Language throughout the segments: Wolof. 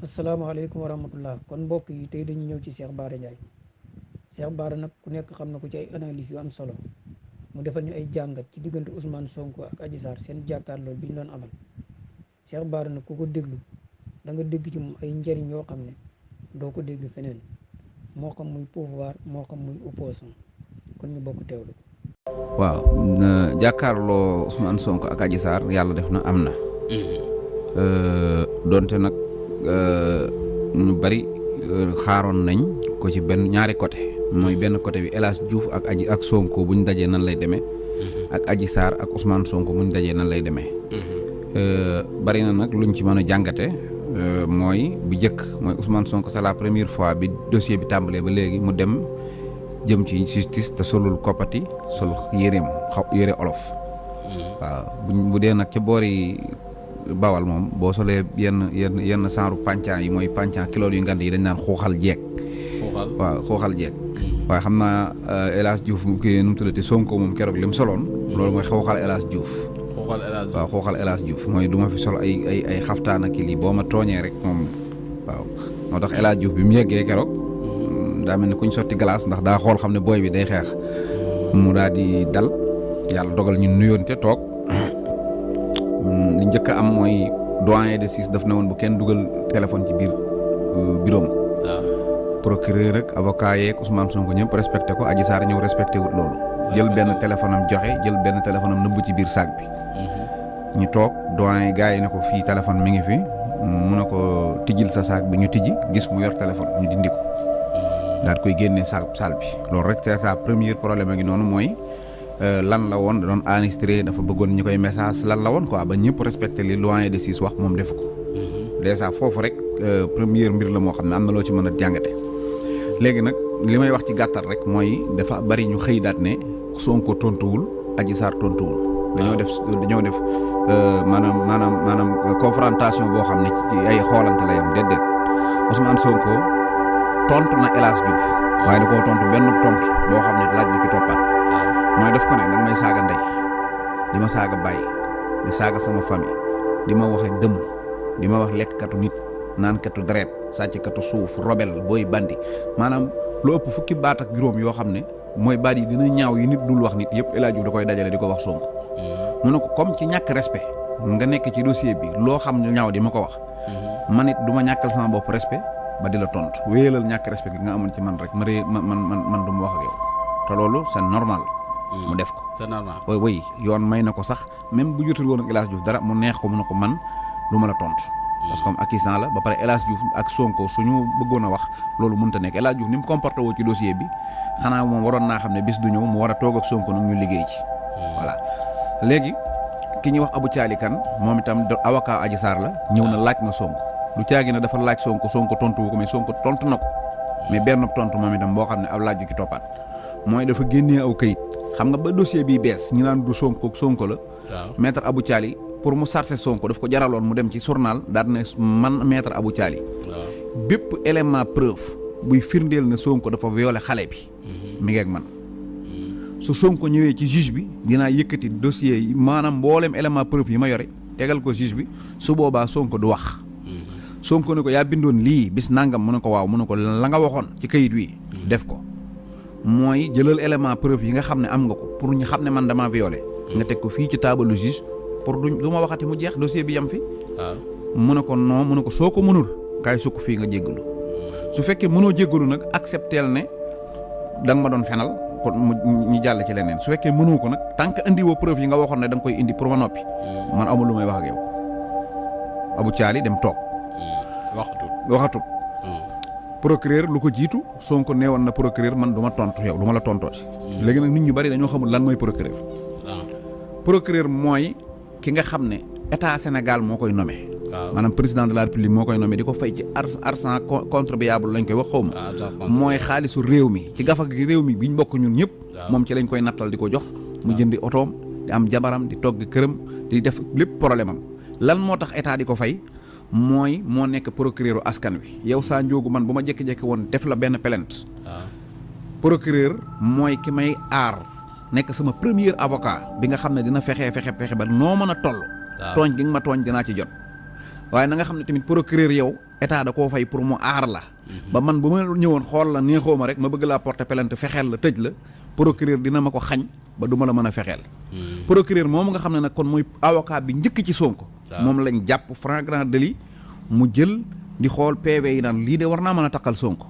asalaamaaleykum wa rahmatullah kon mbokk yi tey dañu ñëw ci Cheikh Bara Ndiaye Cheikh Bara nag ku nekk xam na ko ci ay analyse yu am solo mu defal ñu ay jàngat ci diggante Ousmane Sonko ak Adji Sarr seen jàkkaarloo bi ñu doon amal Cheikh Bara nag ku ko déglu da nga dégg ci moom ay njëriñ yoo xam ne doo ko dégg feneen moo xam muy pouvoir moo xam muy opposant kon ñu bokk teewlu. waaw jàkkaarloo Ousmane Sonko ak Adji Sarr yàlla def na am na. donte nag ñu bari xaaroon nañ ko ci benn ñaari côté mooy benn côté bi El Hadj Diouf ak Sonko bu ñu dajee nan lay demee. ak Adji Sarr ak Ousmane Sonko bu ñu dajee nan lay demee. bari na nag luñ ci mën a jàngate mooy bu njëkk mooy Ousmane Sonko c'est la première fois bi dossier bi tàmbalee ba léegi mu dem jëm ci justice te solul koppati sol yére olof. waaw bu dee nag ca boori Bawal moom boo solee yenn genre pàncaan yi mooy pàncaan kilo yu ngand yi dañ naan xuuxal jeeg. waaw xuuxal jeeg. waaye xam naa El Hadj Diouf kii nu mu tuddati Sonko moom keroog li mu soloon. loolu mooy xuuxal El Hadj Diouf. waaw xuuxal El Hadj Diouf mooy du ma fi sol ay xaftaan ak lii boo ma tooñee rek moom waaw moo tax El Hadj Diouf bi mu yeggee keroog daa mel ni kuñ sotti glace ndax daa xool xam ne booy bi day xeex mu daal di dal yàlla dogal ñu nuyoonte toog. li njëkk a am mooy doyen de justice daf ne woon bu kenn dugal téléphone ci biir bureau am. procureur ak avocat yeeg Ousmane Sonko ñëpp respecté ko Adji Sarr ñëw respecté wut loolu. jël benn téléphone am joxe jël benn téléphone am nëbbu ci biir sac bi. ñu toog doyen gars yi ne ko fii téléphone mi ngi fi mu ne ko tijjil sa sac bi ñu tijji gis mu yor téléphone ñu dindi ko. daal koy génnee saal bi loolu rek c'est ça premier problème a ngi noonu mooy. lan la woon da doon enregistré dafa bëggoon ñu koy message lan la woon quoi ba ñëpp respecté li doyen de justice wax moom def ko. déjà foofu rek première mbir la moo xam ne am na loo ci mën a jàngate. léegi nag li may wax ci gàttal rek mooy dafa bari ñu xëy daat ne Sonko tontuwul Adji Sarr tontuwul. dañoo def maanaam confrontation boo xam ne ci ay xoolante la yam déedéet Ousmane Sonko tontu na El Hadj Diouf waaye da koo tontu benn tontu boo xam ne laaj na ki toppaat. mooy def ko ne danga may saaga ndey di ma saaga bàyyi di saaga sama famille di ma wax dëmm di ma wax lekkkatu nit naankatu deret sàcckatu suuf robel booy bandi maanaam lu ëpp fukki baat ak juróom yoo xam ne mooy baat yi gën a ñaaw yi nit dul wax nit yëpp El Hadj Diouf da koy dajale di ko wax Sonko. mu ne ko comme ci ñàkk respect nga nekk ci dossier bi loo xam ne ñaaw di ma ko wax. man it du ma ñàkkal sama bopp respect ba di la tontu wéyalal ñàkk respect gi nga amoon ci man rek man du ma wax ak yow te loolu c'est normal. mu def ko c'est normal oui yoon may na ko sax même bu jotul woon ak El Hadj Diouf dara mu neex ko mu ne ko man du ma la tontu. parce que comme accusant la ba pare El Hadj Diouf ak Sonko suñu bëggoon a wax loolu mënut a nekk El Hadj Diouf ni mu comporté woo ci dossier bi xanaa moom waroon naa xam ne bis du ñëw mu war a toog ak Sonko nag ñu liggéey ci. voilà léegi ki ñuy wax Abou Thiali Kane moom itam avocat Adji Sarr la ñëw na laaj na Sonko lu caagi na dafa laaj Sonko tontu wu ko mais Sonko tontu na ko mais benn tontu moom itam boo xam ne ab laaj ju ci toppaat mooy dafa génnee aw këyit. xam nga ba dossier bii bees ñu naan du Sonko la. waaw maître Abou Thiali pour mu sarse Sonko daf ko jaraloon mu dem ci journal daal ne man maître Abou Thiali. waaw bépp élément preuve buy firndeel ne Sonko dafa violé xale bi. mi ngi ak man. su Sonko ñëwee ci juge bi dinaa yëkkati dossier yi maanaam mboolem élément preuve yi ma yore tegal ko juge bi su boobaa Sonko du wax. Sonko ne ko yaa bindoon lii bis nangam mu ne ko waaw mu ne ko la nga waxoon ci kayit wi. def ko. mooy jëlal élément preuve yi nga xam ne am nga ko pour ñu xam ne man dama violé nga teg ko fii ci table juge pour du ma waxati mu jeex dossier bi yam fi. waaw mu ne ko non mu ne ko soo ko mënul kaay sukk fii nga jéggalu su fekkee mënoo jéggalu nag accepteel ne da nga ma doon fenal kon ñu jàll ci leneen su fekkee mënoo ko nag tant que indiwoo preuve yi nga waxoon ne da nga koy indi pour ma noppi. man amul lu may wax ak yow. Abou Thiali dem toog. waxatut. procureur lu ko jiitu Sonko neewoon na procureur man du ma tontu yow du ma la tontoo si. léegi nag nit ñu bari dañoo xamul lan mooy procureur. procureur mooy ki nga xam ne état Sénégal moo koy nommé. maanaam président de la république moo koy nommé di ko fay ci argent contribuable lañ koy wax xaw ma. mooy xaalisu réew mi ci gafa gi réew mi biñ bokk ñun ñëpp. moom ci lañ koy nattal di ko jox. mu jëndi otoom di am jabaram di togg këram di def lépp problème am lan moo tax état di ko fay. mooy moo nekk procureur askan wi yow saa njóogu man bu ma jékki-jékki woon def la benn plainte. procureur mooy ki may aar nekk sama premier avocat bi nga xam ne dina fexe ba noo mën a toll. tooñ gi nga ma tooñ dinaa ci jot. waaye na nga xam ne tamit procureur yow état da koo fay pour mu aar la ba man bu ma ñëwoon xool la neexoo ma rek ma bëgg laa porter plainte fexeel la tëj la procureur dina ma ko xañ ba du ma la mën a fexeel procureur moom nga xam ne nag kon mooy avocat bi njëkk ci Sonko moom lañ jàpp flagrant délit mu jël di xool PV yi naan lii de war naa mën a taqal Sonko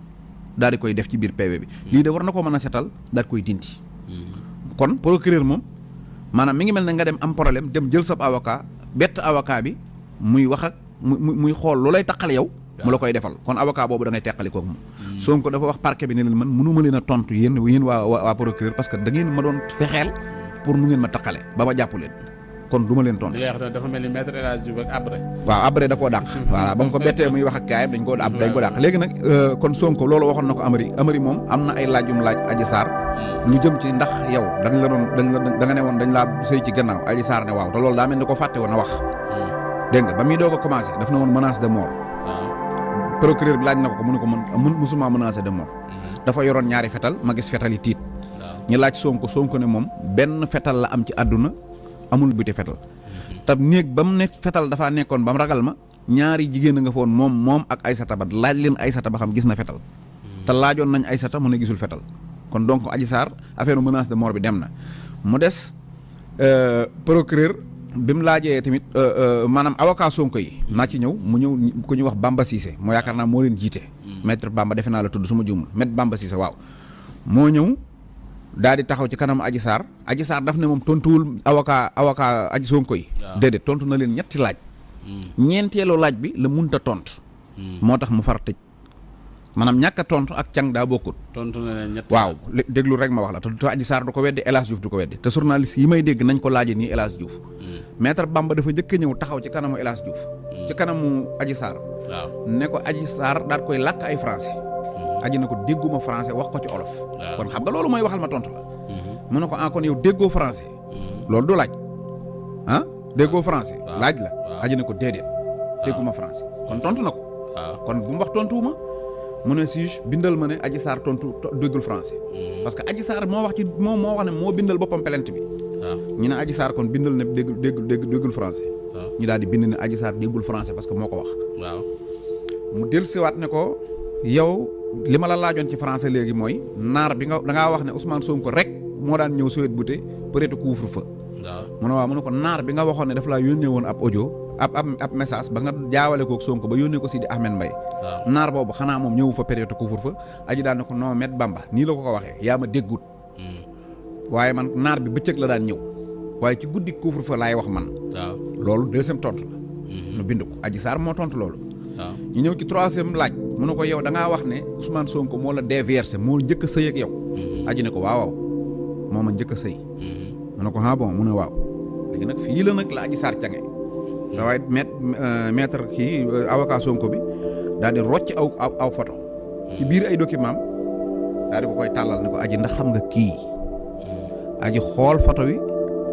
daal di koy def ci biir PV bi lii de war na ko mën a setal daal di koy dindi kon procureur moom maanaam mi ngi mel ne nga dem am problème dem jël sab avocat bett avocat bi muy wax ak muy xool lu lay taqal yow mu la koy defal kon avocat boobu da ngay teqali koog moom Sonko dafa wax parquet bi ne leen man mënu ma leen a tontu yéen waa procureur parce que da ngeen ma doon fexeel pour nu ngeen ma taqale ba ma jàpp leen kon du ma leen tontu. li nga wax dafa mel ni maître El Hadji Diouf ak après. waaw après da koo dàq. voilà ba mu ko bettee muy wax ak kaayam dañ koo dàq léegi nag kon Sonko loolu waxoon na ko Amari moom am na ay laajum laaj Adji Sarr ñu jëm ci ndax yow da nga ne woon dañ laa sëy ci gannaaw Adji Sarr ne waaw te loolu daa mel ni ko fàtte woon a wax dégg nga ba muy doog a commencé daf na woon menace de mort procureur bi laaj na ko mu ne ko man musuma menacé de mort dafa yoroon ñaari fetal ma gis fetal yi tiit ñu laaj Sonko ne moom benn fetal la am ci àdduna amul buti fetal te néeg ba mu ne fetal dafaa nekkoon ba mu ragal ma ñaari jigéen a nga foon moom ak Aysata ba laaj leen Aysata ba xam gis na fetal te laajoon nañ Aysata mu ne gisul fetal kon donc Adji Sarr affaire menace de mort bi dem na mu des procureur bi mu laajee tamit maanaam avocat Sonko yi naa ci ñëw mu ñëw ku ñuy wax Bamba Cissé moo yaakaar naa moo leen jiite maître Bamba defe naa la tudd su ma juumul maître Bamba Cissé waaw moo ñëw daal di taxaw ci kanam Adji Sarr daf ne moom tontuwul avocat Adji Sonko yi déedéet tontu na leen ñetti laaj ñeenteelu laaj bi la munta tontu moo tax mu far tëj maanaam ñàkk a tontu ak càng daa bokkut tontu na leen ñetti waaw déglu rek ma wax la te Adji Sarr du ko weddi El Hadji Diouf du ko weddi te journaliste yi may dégg nañ ko laaje nii El Hadji Diouf maître Bamba dafa njëkk a ñëw taxaw ci kanamu El Hadji Diouf ci kanamu Adji Sarr ne ko Adji Sarr daal koy làkk ay français aji na ko dégguma français wax ko ci olof kon xam nga loolu mooy waxal ma tontu la mu ne ko kon yow déggoo français loolu du laaj déggoo français laaj la aji na ko déedéet dégguma français kon tontu na ko kon bu mu wax tontuwuma mu ne juge bindal ma ne Adji Sarr tontu déggul français parce que Adji Sarr moo wax ne moo bindal boppam plainte bi ñu ne Adji Sarr kon bindal ne déggul français ñu daal di bind ne Adji Sarr déggul français parce que moo ko wax mu dellusiwaat ne ko yow li ma la laajoon ci français léegi mooy naar bi da ngaa wax ne Ousmane Sonko rek moo daan ñëw Sowét Bouté peut-être couvre-feu mu ne waaw mu ne ko naar bi nga waxoon ne daf laa yónnee woon ab audio ab message ba nga jaawale kook Sonko ba yónnee ko Sidi Ahmed Mbaye naar boobu xanaa moom ñëwu fa période couvre-feu aji daan ne ko non Maître Bamba nii la ko waxee yaa ma déggut waaye man naar bi bëccëg la daan ñëw waaye ci guddi couvre-feu laay wax man loolu deuxième tontu la nu bind ko Adji Sarr moo tontu loolu ñu ñëw ci troisième laaj mu ne ko yow da ngaa wax ne Ousmane Sonko moo la déversé moo njëkk a sëy ak yow aji ne ko waaw moo ma njëkk a sëy mu ne ko bon mu ne waaw léegi nag fii la nag la Adji Sarr cange sa waay maître kii avocat Sonko bi daal di rocc aw photo ci biir ay document daal di ko koy tàllal ne ko aji ndax xam nga kii aji xool photo bi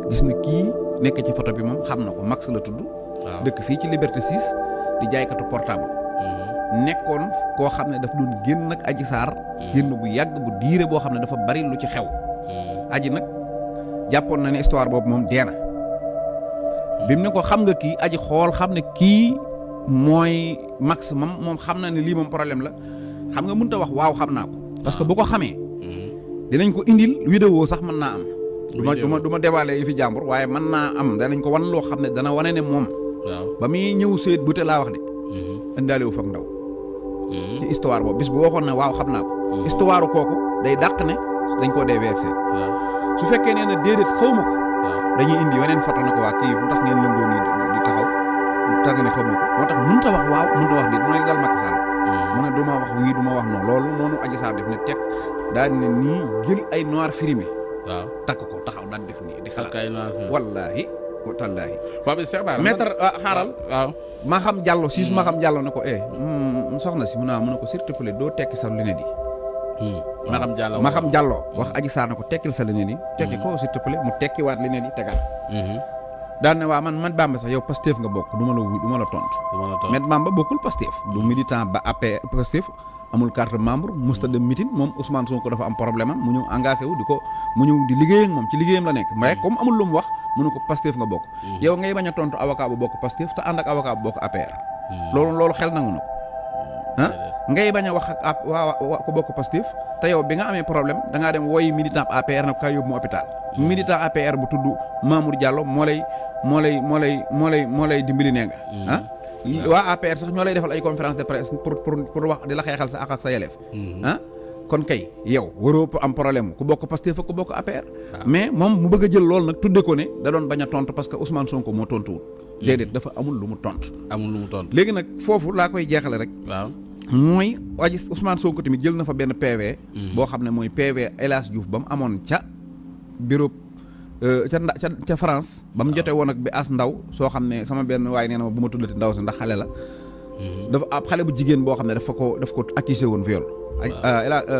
gis na kii nekk ci photo bi moom xam na ko Max la tudd dëkk fii ci Liberté 6 di jaaykatu portable nekkoon koo xam ne daf doon génn nag Adji Sarr génn bu yàgg bu diire boo xam ne dafa bari lu ci xew aji nag jàppoon na ne histoire boobu moom deena bi mu ne ko xam nga kii aji xool xam ne kii mooy Max moom xam na ne lii moom problème la xam nga mënut a wax waaw xam naa ko parce que bu ko xamee dinañ ko indil vidéo sax mën naa am du ma dévaler yi fi jàmbur waaye mën naa am danañ ko wan loo xam ne dana wane ne moom ba muy ñëw Sowét Bouté laa wax de indaale wu fa ndaw ci histoire boobu bis bu waxoon ne waaw xam naa ko histoire kooku day dàq ne dañ koo déversé su fekkee nee na déedéet xawma ko dañuy indi weneen photo ne ko waa kii bu tax ngeen lëngoo nii di taxaw tax nga ne xawma ko moo tax mënut a wax waaw mënut a wax déet mooy dal Macky Sall mu ne du ma wax wii du ma wax non loolu noonu Adji Sarr def ne tekk daal ne nii jël ay noir frimé takk ko taxaw daan def nii di xalaat wallaahi tallaahi maître xaaral ma xam jàllo siis ma xam jàllo ne ko soxna si mu ne ko s'il te plaît doo tekki sa lunette yi ma xam jàlloo wax Adji Sarr ne ko tekkil sa lunette yi tekki ko s'il te plaît mu tekkiwaat lunette yi tegal daan ne waa man Bamba sax yow Pastef nga bokk du ma la tontu mais Bamba bokkul Pastef du militant ba AP Pastef amul carte membre musta dem meeting moom Ousmane Sonko dafa am problème am mu ñëw engagé wu mu ñëw di liggéey ak moom ci liggéeyam la nekk mais comme amul lu mu wax mu ne ko Pastef nga bokk yow ngay bañ a tontu avocat bu bokk Pastef te ànd ak avocat bu bokk APR loolu xel nangu na ko ngay bañ a wax ak waa ko bokk Pastef te yow bi nga amee problème da ngaa dem wooyi militant APR na kaa yóbbu mu hôpital militant APR bu tudd Mamour Diallo moo lay dimbali nee nga waa APR sax ñoo lay defal ay conférence de presse pour wax di la xeexal sa ak sa yelleef kon kay yow waroo am problème ku bokk Pastef ak ku bokk APR mais moom mu bëgg a jël loolu nag tudde ko ne da doon bañ a tontu parce que Ousmane Sonko moo tontuwul déedéet dafa amul lu mu tontu léegi nag foofu laa koy jeexale rek waaw mooy aji Ousmane Sonko tamit jël na fa benn PV boo xam ne mooy PV El Hadj Diouf ba mu amoon ca bureau ca France ba mu jote woon ak bi as ndaw soo xam ne sama benn waaye nee na ma bu ma tuddati ndaw si ndax xale la dafa ab xale bu jigéen boo xam ne daf ko accusé woon viol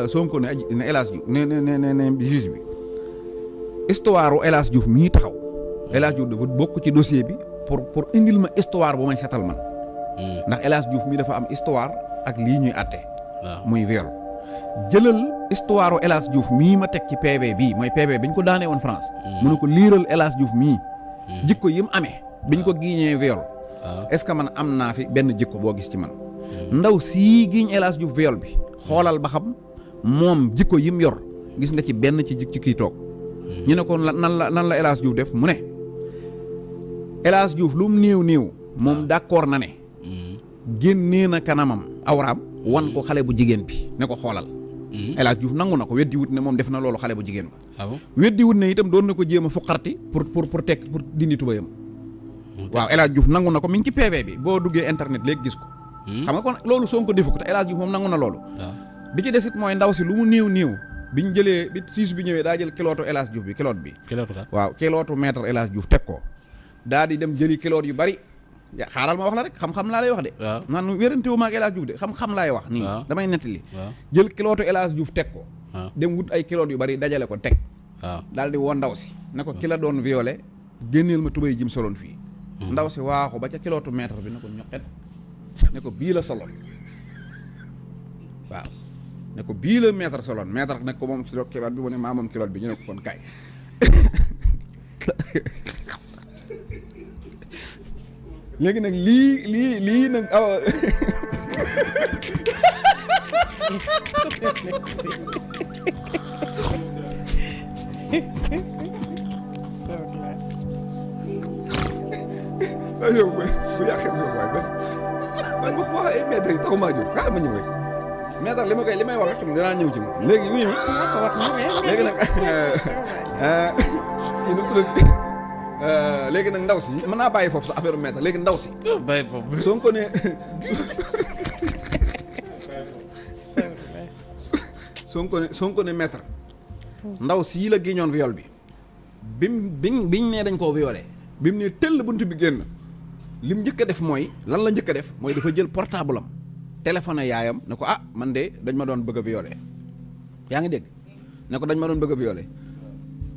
Sonko ne El Hadj Diouf ne juge bi histoire u El Hadj Diouf mii taxaw El Hadj Diouf dafa bokk ci dossier bi pour indil ma histoire bu may setal man ndax El Hadj Diouf mii dafa am histoire ak lii ñuy àtte muy viol jëlal histoire u El Hadj Diouf mii ma teg ci PV bii mooy PV bi ñu ko daanee woon France mu ne ko liiral El Hadj Diouf mii jikko yi mu amee biñ ko giiñee viol est-ce que man am naa fi benn jikko boo gis ci man ndaw sii giiñ El Hadj Diouf viol bi xoolal ba xam moom jikko yi mu yor gis nga ci benn ci kii toog ñu ne ko nan la El Hadj Diouf def mu ne El Hadj Diouf lu mu néew moom d'accord na ne génnee na kanamam awraam wan ko xale bu jigéen bi ne ko xoolal El Hadj Diouf nangu na ko weddi wut ne moom def na loolu xale bu jigéen ba weddi wut ne itam doon na ko jéem a fuqarti pour dindi tubayam waaw El Hadj Diouf nangu na ko mi ngi ci PV bi boo duggee internet léegi gis ko xam nga kon loolu Sonko defu ko te El Hadj Diouf moom nangu na loolu bi ci desit mooy ndaw si lu mu néew bi ñu jëlee bi siis bi ñëwee daa jël kilootu El Hadj Diouf bi kiloot bi waaw kilootu maître El Hadj Diouf teg ko daa di dem jëli kiloot yu bari xaaral ma wax la rek xam-xam laa lay wax de man wérante wu ma ak El Hadj Diouf de xam-xam laay wax nii damay nettali jël kilootu El Hadj Diouf teg ko dem wut ay kiloot yu bari dajale ko teg daal di woo ndaw si ne ko ki la doon violé génneel ma tubay jim soloon fii ndaw si waaxu ba ca kilootu maître bi ne ko ñoqet ne ko bii la soloon waaw ne ko bii la maître soloon maître ne ko moom kiloot bi mu ne maa moom kiloot bi ñu ne ko kon kaay léegi nag lii nag awa yow bu yàqee bu waay man wax ay maître yi taxumaa jur xaaral ma ñëw rek maître li may wax rek dinaa ñëw ci moom léegi wuyu léegi nag léegi nag ndaw si mën naa bàyyi foofu sa affaire maître léegi ndaw si bàyyi foofu Sonko ne Sonko ne maître ndaw sii la géñoon viol bi biñ ne dañ koo violé bi mu ne tëll bunt bi génn lim njëkk a def mooy lan la njëkk a def mooy dafa jël portable am téléphone yaayam ne ko man de dañ ma doon bëgg a violé yaa ngi dégg ne ko dañ ma doon bëgg a violé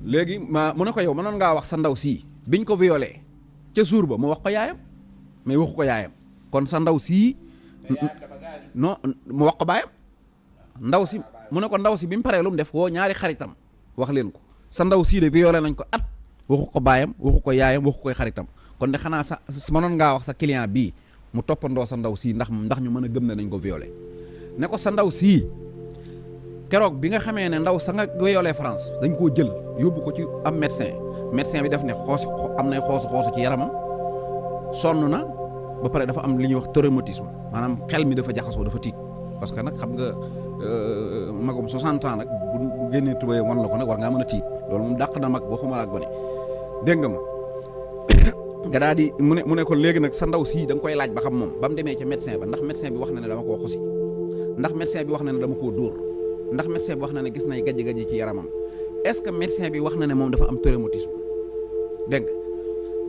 léegi mu ne ko yow mënoon ngaa wax sa ndaw sii biñ ko violé ca jour ba mu wax ko yaayam mais waxu ko yaayam kon sa ndaw sii non mu wax ko baayam ndaw si mu ne ko ndaw si bi mu paree lu mu def woo ñaari xaritam wax leen ko sa ndaw sii de violé nañ ko waxu ko baayam waxu ko yaayam waxu koy xaritam kon de xanaa sa mënoon ngaa wax sa client bii mu toppandoo sa ndaw sii ndax ñu mën a gëm ne nañ ko violé ne ko sa ndaw sii keroog bi nga xamee ne ndaw sa nga violé France dañ koo jël yóbbu ko ci am médecin bi def ne am nay xoosu ci yaramam sonn na ba pare dafa am li ñuy wax traumatisme maanaam xel mi dafa jaxasoo dafa tiit parce que nag xam nga magum 60 ans nag bu génnee tubayam wan la ko nag war ngaa mën a tiit loolu moom dàq na mag waxuma la ak gone dégg nga ma nga daal di mu ne ko léegi nag sa ndaw sii da nga koy laaj ba xam moom ba mu demee ca médecin ba ndax médecin bi wax na ne dama koo xosi ndax médecin bi wax na ne dama koo dóor ndax médecin bi wax na ne gis nay gajj-gajj ci yaramam est-ce que médecin bi wax na ne moom dafa am traumatisme dégg nga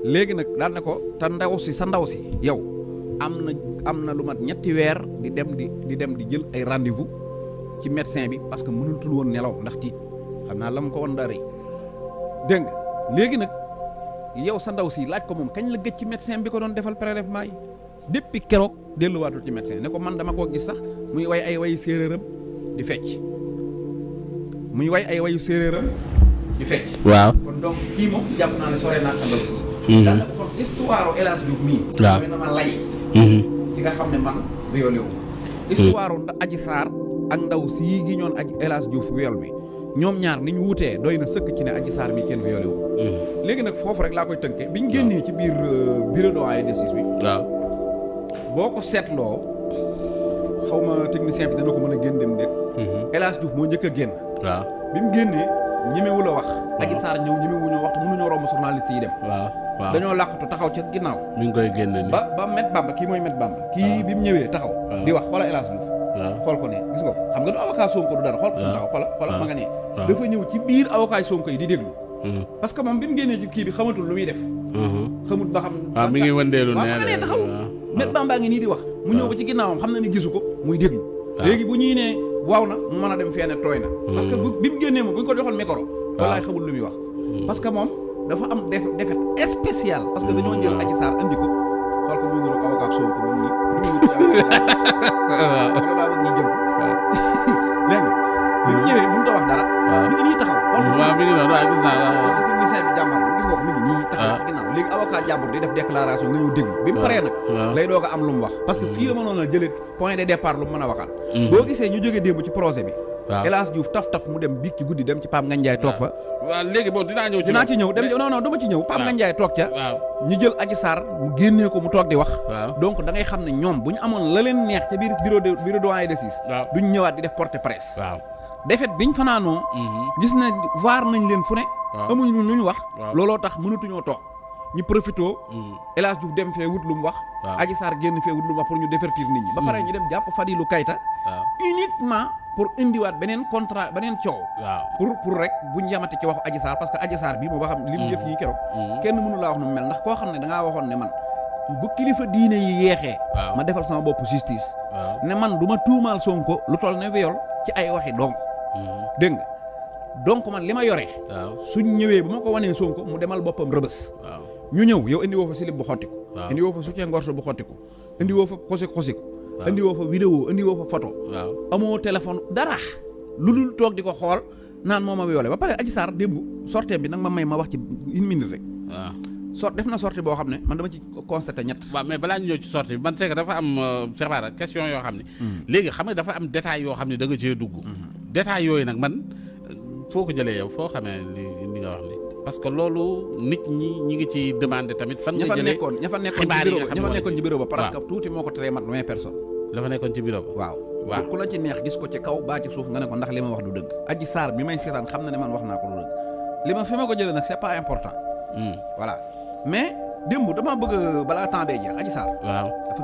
léegi nag daal ne ko te ndaw si sa ndaw si yow am na lu mat ñetti weer di dem di jël ay rendez-vous ci médecin bi parce que mënutul woon nelaw ndax tiit xam naa la mu ko wan daa rëy dégg nga léegi nag yow sa ndaw si laaj ko moom kañ la gëj ci médecin bi ko doon defal prélèvement yi depuis keroog delluwaatul ci médecin ne ko man dama koo gis sax muy way ay wayu séeréeram di fecc di fecc waaw kon donc kii moom jàpp naa ne sore naa sa ndaw si daanaka kon histoire El Hadj Diouf mii mooy na ma lay ci nga xam ne man violé wu histoire Adji Sarr ak ndaw sii gi ñoon El Hadj Diouf viol bi ñoom ñaar ni ñu wutee doy na sëkk ci ne Adji Sarr mi kenn violé wu léegi nag foofu rek laa koy tënke biñ génnee ci biir bureau doyen de justice bi waaw boo ko seetloo xaw ma technicien bi dana ko mën a génn dem déet El Hadj Diouf moo njëkk a génn waaw bi mu génnee ñemewul a wax Adji Sarr ñëw ñemewuñoo wax te mënuñoo romb journaliste yi dem waaw dañoo làqatu taxaw ca ginnaaw mi ngi koy génne ni ba Met Bamba kii mooy Met Bamba kii bi mu ñëwee taxaw di wax xoola El Hadj Diouf xool ko ne gis nga ko xam nga du avocat Sonko du dara xool ko fu mu taxaw xoola ma nga ne dafa ñëw ci biir avocat Sonko yi di déglu parce que moom bi mu génnee ci kii bi xamatul lu muy def xamut ba xam waaw mi ngi wëndeelu waaw ma nga ne taxaw Met Bamba ngi nii di wax mu ñëw ba ci ginnaawam xam na ni gisu ko muy déglu léegi bu ñuy nee waaw na mu mën a dem fenn tooy na parce que bi mu génnee moom bu ñu ko joxoon micro wallaay xamul lu muy wax parce que moom dafa am défaite spéciale parce que dañoo jël Adji Sarr andi ko xool ko muy niroog avocat Sonko moom nii waaw daa bëgg ñu jëm ko léegi bi mu ñëwee mënut a wax dara mi ngi nii taxaw xool waaw mi ngi noonu waaw gis naa technicien bi jàmbar la gis nga ko mi ngi nii taxaw ci ginnaaw léegi avocat jàmbur di def déclaration nga ñëw déglu bi mu paree nag lay doog a am lu mu wax parce que fii la mënoon a jëlee point de départ lu mu mën a waxaat boo gisee ñu jógee démb ci projet bi El Hadj Diouf taf mu dem biig ci guddi dem ci Pape Ngagne Ndiaye toog fa waaw léegi bon dinaa ci ñëw dem non dama ci ñëw Pape Ngagne Ndiaye toog ca ñu jël Adji Sarr mu génnee ko mu toog di wax donc da ngay xam ne ñoom bu ñu amoon la leen neex ca biir bureau doyen de justice duñ ñëwaat di def porte presse defet biñ fanaanoo gis na waar nañ leen fu ne amuñ lu ñu wax looloo tax mënatuñoo toog ñu profitoo El Hadj Diouf dem fee wut lu mu wax Adji Sarr génn fee wut lu mu wax pour ñu divertir nit ñi ba pare ñu dem jàpp Fadilou Keita uniquement pour indiwaat beneen contrat beneen coow pour rek buñ yamati ci waxu Adji Sarr parce que Adji Sarr bi moo ba xam li mu def ñii keroog kenn mënu laa wax nu mu mel ndax koo xam ne da ngaa waxoon ne man bu kilifa diine yi yeexee ma defal sama bopp justice ne man du ma tuumaal Sonko lu toll ne viol ci ay waxi donc dégg nga donc man li ma yoree suñ ñëwee bu ma ko wanee Sonko mu demal boppam rëbës ñu ñëw yow indi woo fa silib bu xottiku indi woo fa soutien ngorso bu xottiku indi woo fa xosiku indi woo fa vidéo indi woo fa photo amoo téléphone dara lu dul toog di ko xool naan moo ma violé ba pare Adji Sarr démb sortie bi nag ma may ma wax ci une minute rek def na sortie boo xam ne man dama ci constaté ñett waaw mais balaa ñu ñëw ci sortie bi man c'est que dafa am Cheikh Bara question yoo xam ne léegi xam nga dafa am détail yoo xam ne da nga cee dugg détail yooyu nag man foo ko jëlee yow foo xamee li nga wax ni parce que loolu nit ñi ngi ci demandé tamit fan nga jëlee ña fa nekkoon ci bureau ba parce que tuuti moo ko teree mat 20 personnes dafa nekkoon ci bureau ba waaw ku la ci neex gis ko ci kaw baa ci suuf nga ne ko ndax li ma wax du dëgg Adji Sarr bi may seetaan xam na ne man wax naa ko du dëgg fi ma ko jëlee nag c'est pas important voilà mais démb dama bëgg balaa temps bee jeex Adji Sarr dafa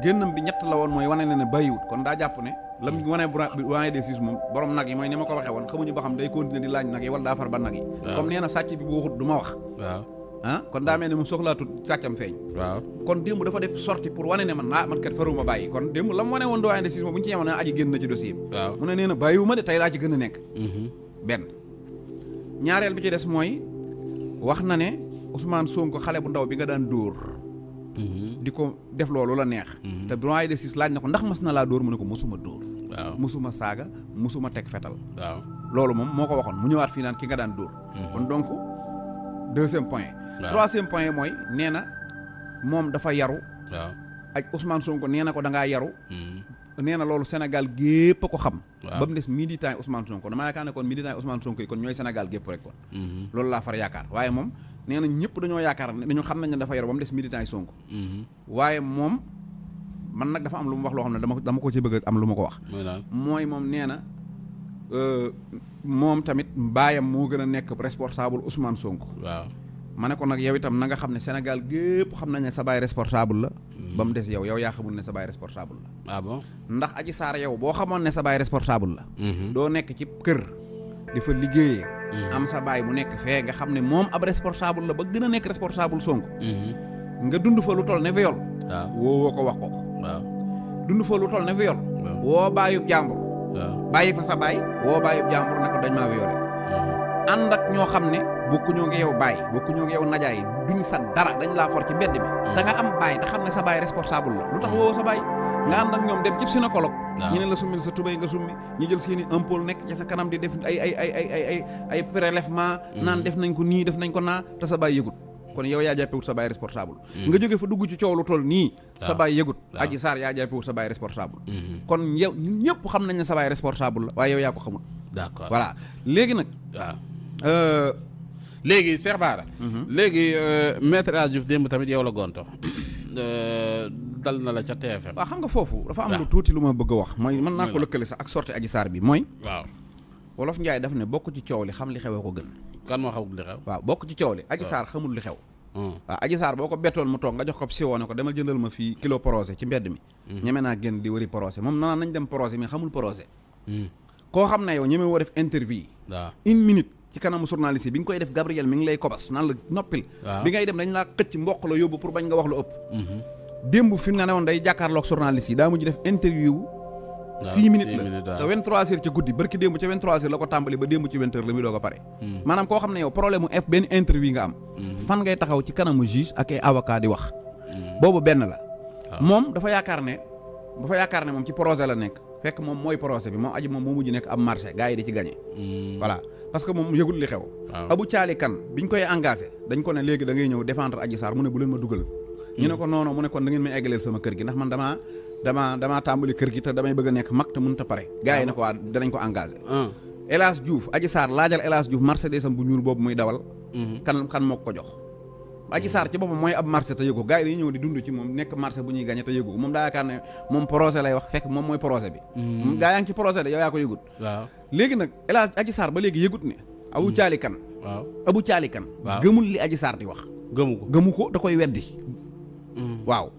génnam bi ñett la woon mooy wane ne bàyyiwut kon daa jàpp ne lam wane doyen des juges moom borom nag yi mooy ni ma ko waxee woon xamuñu ba xam day continuer di laaj nag yi wala daa far ba nag yi comme nee na sàcc bi bu waxut du ma wax kon daa mel ne moom soxlaatut sàccam feeñ kon démb dafa def sortie pour wane ne man kat faruma bàyyi kon démb la mu wane woon doyen des juges moom bu ñu ci yemoon Adji génn na ci dossier bi mu ne nee na bàyyiwuma de tey laa ci gën a nekk benn ñaareel bi ci des mooy wax na ne Ousmane Sonko xale bu ndaw bi nga daan dóor di ko def loolu la neex te doyen des juges laaj na ko ndax mas na laa dóor mu ne ko mosuma dóor mosuma saaga mosuma teg fetal loolu moom moo ko waxoon mu ñëwaat fii naan ki nga daan dóor kon donc deuxième point troisième point mooy nee na moom dafa yaru ak Ousmane Sonko nee na ko da ngaa yaru nee na loolu Sénégal gépp a ko xam ba mu des militant yi Ousmane Sonko dama yaakaar ne kon militant yi Ousmane Sonko yi kon ñooy Sénégal gépp rek kon loolu laa far yaakaar waaye moom nee na ñëpp dañoo yaakaar ne dañu xam nañ ne dafa yaru ba mu des militant yi Sonko waaye moom man nag dafa am lu mu wax loo xam ne dama ko ci bëgg am lu ma ko wax mooy moom nee na moom tamit baayam moo gën a nekk responsable Ousmane Sonko ma ne ko nag yow itam na nga xam ne Sénégal gépp xam nañ ne sa baay responsable la ba mu des yow yaa xamul ne sa baay responsable la bon ndax Adji Sarr yow boo xamoon ne sa baay responsable la doo nekk ci kër di fa liggéeyee am sa baay bu nekk fee nga xam ne moom ab responsable la ba gën a nekk responsable Sonko nga dund fa lu toll ne viol woo ko wax ko dund fa lu toll ne viol woo baayub jàmbur bàyyi fa sa baay woo baayub jàmbur ne ko dañ maa violé ànd ak ñoo xam ne bokkuñoo ngi yow baay bokkuñoo ngi yow najaay duñ sa dara dañ laa for ci mbedd mi te nga am baay te xam ne sa baay responsable la lu tax woo sa baay nga ànd ak ñoom dem ci gynécologue ñu ne la summil sa tubéy nga summi ñu jël seeni ampoule nekk ci sa kanam di def ay prélèvement naan def nañ ko nii def nañ ko naa te sa baay yëgut kon yow yaa jàppewut sa baay responsable nga jóge fa dugg ci coow lu toll nii sa baay yëgut Adji Sarr yaa jàppewut sa baay responsable kon yow ñëpp xam nañ ne sa baay responsable la waaye yow yaa ko xamul d'accord voilà léegi nag waaw léegi Cheikh Bara léegi maître El Hadji Diouf démb tamit yow la gonto dal na la ca TFM waaw xam nga foofu dafa am lu tuuti lu ma bëgg a wax mooy mën naa ko lëkkale sax ak sortie Adji Sarr bi mooy waaw Wolof Njaay daf ne bokk ci coow li xam li xewee ko gën kan moo xamul li xew waaw bokk ci coow li Adji Sarr xamul li xew waaw Adji Sarr boo ko bettoon mu toog nga jox ko siwoo ne ko demal jëndal ma fii kilo procès ci mbedd mi ñeme naa génn di wëri procès moom nanaan nañ dem procès mais xamul procès koo xam ne yow ñeme woo def interview waaw 1 minute ci kanamu journaliste yi bi nga koy def Gabriel mi ngi lay kobas naan la noppil bi ngay dem dañ laa xëcc mboq la yóbbu pour bañ nga wax lu ëpp démb fi mu ne woon day jàkkaarloog journaliste yi daa mujj def interview 6 minutes la te 23h ci guddi barki démb ca 23h la ko tàmbali ba démb ci 20h la muy doog a pare maanaam koo xam ne yow problème mu benn interview nga am fan ngay taxaw ci kanamu juge ak ay avocat di wax boobu benn la moom dafa yaakaar ne moom ci projet la nekk fekk moom mooy projet bi moom aji moom moo mujj nekk ab marché gars yi di ci gagné voilà parce que moom yëgul li xew Abou Thiali Kane biñ koy engagé dañ ko ne léegi da ngay ñëw défendre Adji Sarr mu ne bu leen ma dugal ñu ne ko non mu ne kon da ngeen may eggaleel sama kër gi ndax man damaa tàmbali kër gi te damay bëgg a nekk mag te mënut a pare gars yi ne ko waa danañ ko engagé El Hadji Diouf Adji Sarr laajal El Hadji Diouf Mercedes am bu ñuul boobu muy dawal kan moo ko jox Adji Sarr ci boppam mooy ab marché te yëgu gars yi dañuy ñëw di dund ci moom nekk marché bu ñuy gagné te yëgu moom daa yaakaar ne moom projet lay wax fekk moom mooy projet bi gars yaa ngi ci projet de yow yaa ko yëgut léegi nag El Hadji Adji Sarr ba léegi yëgut ne Abou Thiali Kane Abou Thiali Kane gëmul li Adji Sarr di wax gëmu ko da koy weddi waaw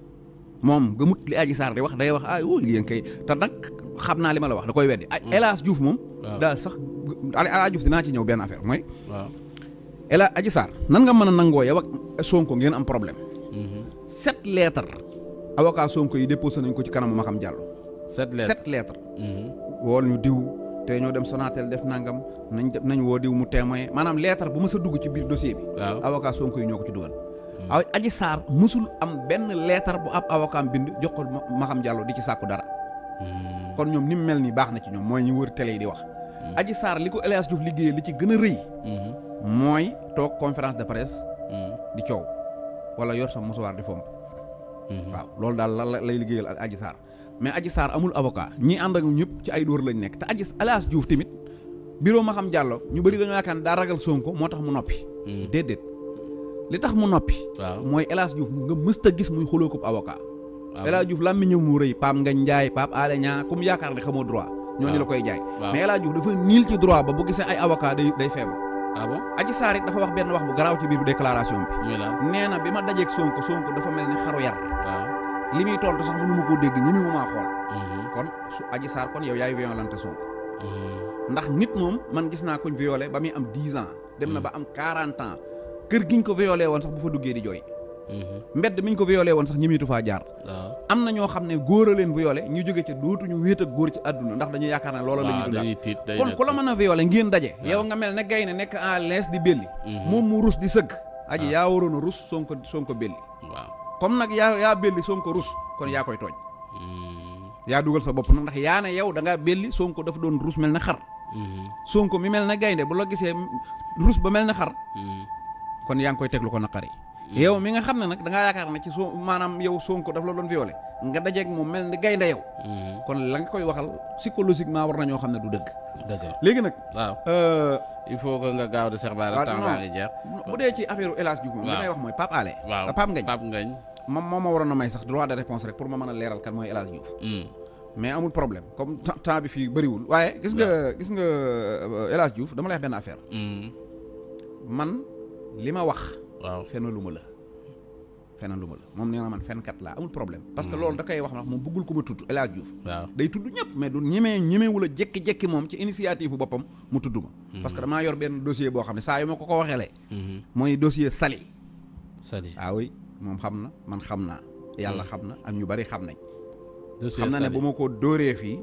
moom gëmut li Adji Sarr di wax day wax li yéen kay te nag xam naa li ma la wax da koy weddi El Hadji Diouf moom daal sax El Hadji Diouf dinaa ci ñëw benn affaire mooy El Hadji Adji Sarr nan nga mën a nangoo yow ak Sonko ngeen am problème 7 lettres avocat Sonko yi déposé nañ ko ci kanamu Maham Diallo 7 lettres wool ñu diw te ñoo dem Sonatel def nangam nañ woo diw mu témoin maanaam lettre bu ma sa dugg ci biir dossier bi avocat Sonko yi ñoo ko ci dugal Adji Sarr mësul am benn lettre bu ab avocat bind jox ko Maham Diallo di ci sàkku dara kon ñoom ni mu mel nii baax na ci ñoom mooy ñu wër télé yi di wax Adji Sarr li ko El Hadji Diouf liggéeyee li ci gën a rëy mooy toog conférence de presse di coow wala yor sa musuwaar di fomp waaw loolu daal la lay liggéeyal Adji Sarr mais Adji Sarr amul avocat ñi ànd ak ñëpp ci ay dóor lañ nekk te El Hadji Diouf tamit bureau Maham Diallo ñu bëri dañoo yaakaar ne daa ragal Sonko moo tax mu noppi déedéet li tax mu noppi mooy El Hadji Diouf nga mësta gis muy xuloo ko avocat El Hadji Diouf làmmiñam mu rëy Pape Ngagne Ndiaye Pape Alé Niang comme yaakaar ne xamoo droit ñooñu la koy jaay mais El Hadji Diouf dafa niil ci droit ba bu gisee ay avocat day faible Adji Sarr it dafa wax benn wax bu garaaw ci biir déclaration bi nee na bi ma dajeeg Sonko dafa mel ni xaru yar li muy tontu sax mënu ma koo dégg ñi mu maa xool kon su Adji Sarr kon yow yaay violente Sonko ndax nit moom man gis naa koñ violé ba muy am 10 ans dem na ba am 40 ans kër giñ ko violé woon sax bu fa duggee di jooy mbedd miñ ko violé woon sax ñimitu faa jaar am na ñoo xam ne góor a leen violé ñu jóge ca dootuñu wéet ak góor ci àdduna ndax dañuy yaakaar ne loola la ñuy dundal kon ku la mën a violé ngeen daje yow nga mel ne gay ne nekk en l'aise di belli moom mu rus di sëgg Adji yaa waroon a rus Sonko belli comme nag yaa belli Sonko rus kon yaa koy tooñ yaa dugal sa bopp nag ndax yaa ne yow da ngaa belli Sonko dafa doon rus mel ne xar Sonko mi mel ne gaynde bu la gisee rus ba mel ne xar kon yaa ngi koy teglu ko naqari yow mi nga xam ne nag da ngaa yaakaar ne ci maanaam yow Sonko daf la doon violé nga dajeeg moom mel ni gaynde yow kon la nga koy waxal psychologiquement war na ñoo xam ne du dëgg léegi nag waaw il faut que nga gaaw de Cheikh Bara temps baa ngi jeex bu dee ci affaire El Hadji Diouf moom li may wax mooy Pape Alé Pape Ngagne moom moo ma waroon a may sax droit de réponse rek pour ma mën a leeral kan mooy El Hadji Diouf mais amul problème comme temps bi fii bëriwul waaye gis nga El Hadji Diouf dama lay wax benn affaire man li ma wax fenalu ma la moom nee na man fenkat laa amul problème parce que loolu da koy wax na moom bëggul ko ma tudd El Hadji Diouf day tudd ñëpp mais du ñemewul a jekki-jekki moom ci initiative bu boppam mu tudd ma parce que damaa yor benn dossier boo xam ne saa yu ma ko waxeelee mooy dossier Sali oui moom xam na man xam naa yàlla xam na am ñu bari xam nañ xam na ne bu ma ko dóoree fii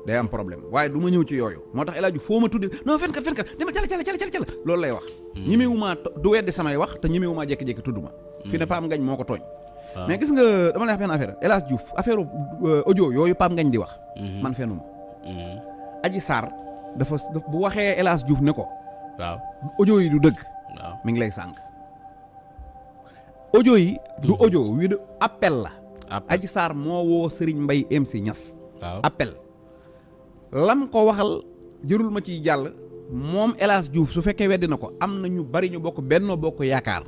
day am problème waaye du ma ñëw ci yooyu moo tax El Hadji foo ma tudde non fenkat dama cala loolu lay wax ñemewumaa du weddi samay wax te ñemewumaa jekki-jekki tudd ma fi ne Pape Ngagne moo ko tooñ mais gis nga dama lay wax benn affaire El Hadji Diouf affaire audio yooyu Pape Ngagne di wax man fenuma Adji Sarr dafa bu waxee El Hadji Diouf ne ko audio yi du dëgg mi ngi lay sànq audio yi du audio vidéo appel la. Appel. Adji Sarr moo woo Serigne Mbaye MC Niass. waaw appel lam ko waxal jërul ma ciy jàll moom El Hadj Diouf su fekkee weddi na ko am na ñu bari ñu bokk Benno Bokk Yaakaar.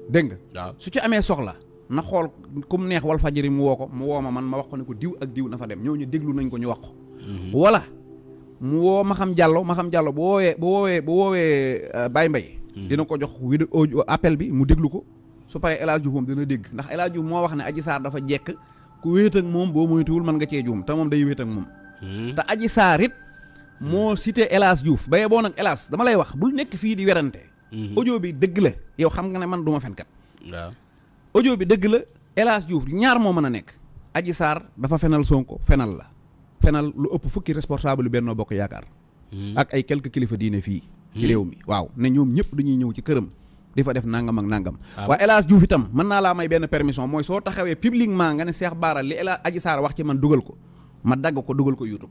dégg nga. waaw su ci amee soxla na xool ku mu neex Walfadjri mu woo ko mu woo ma wax ko ne ko diw ak diw na fa dem ñooñu déglu nañ ko ñu wax ko. wala mu woo ma xam Diallo bu woowee Baye Mbaye. dina ko jox vidéo audio appel bi mu déglu ko su paree El Hadj Diouf moom dina dégg ndax El Hadj Diouf moo wax ne Adji Sarr dafa jekk ku wéet ak moom boo moytuwul mën nga cee juum te moom day wéet ak moom. te Adji Sarr it moo cité El Hadj Diouf baye boo nag El Hadj dama lay wax bul nekk fii di werante. audio bi dëgg la yow xam nga ne man du ma fenkat. waaw audio bi dëgg la El Hadj Diouf ñaar moo mën a nekk. Adji Sarr dafa fenal Sonko fenal lu ëpp fukki responsable Benno Bokk Yaakaar. ak ay quelques kilifa diine fii. ci réew mi waaw ne ñoom ñëpp dañuy ñëw ci këram. di fa def nangam ak nangam. waaye El Hadj Diouf itam mën naa laa may benn permission mooy soo taxawee publiquement nga ne Cheikh Bara li Adji Sarr wax ci man dugal ko ma dagg ko dugal ko YouTube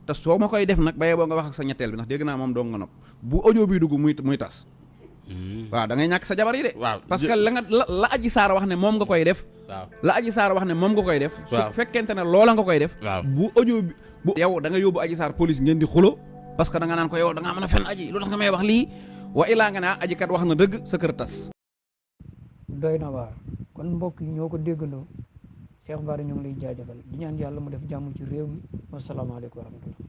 te soo ma koy def nag baye boo nga wax ak sa ñetteel bi ndax dégg naa moom doo nga nopp bu audio bi dugg muy tas. waaw da ngay ñàkk sa jabar yi de. waaw parce que la Adji Sarr wax ne moom nga koy def. waaw la Adji Sarr wax ne moom nga koy def. waaw su fekkente ne loola nga koy def. waaw bu audio bi bu yow da nga yóbbu Adji Sarr police ngeen di xulo parce que da nga naan ko yow da ngaa mën a fen aji lu tax nga may wax lii wa ilaa nga ne aji kat wax na dëgg sa kër tas. doy na waar kon mbokk yi ñoo ko déggandoo Cheikh Bara ñu ngi lay jaajëfal di ñaan yàlla mu def jàmm ci réew mi wasalaamaaleykum wa rahmatullah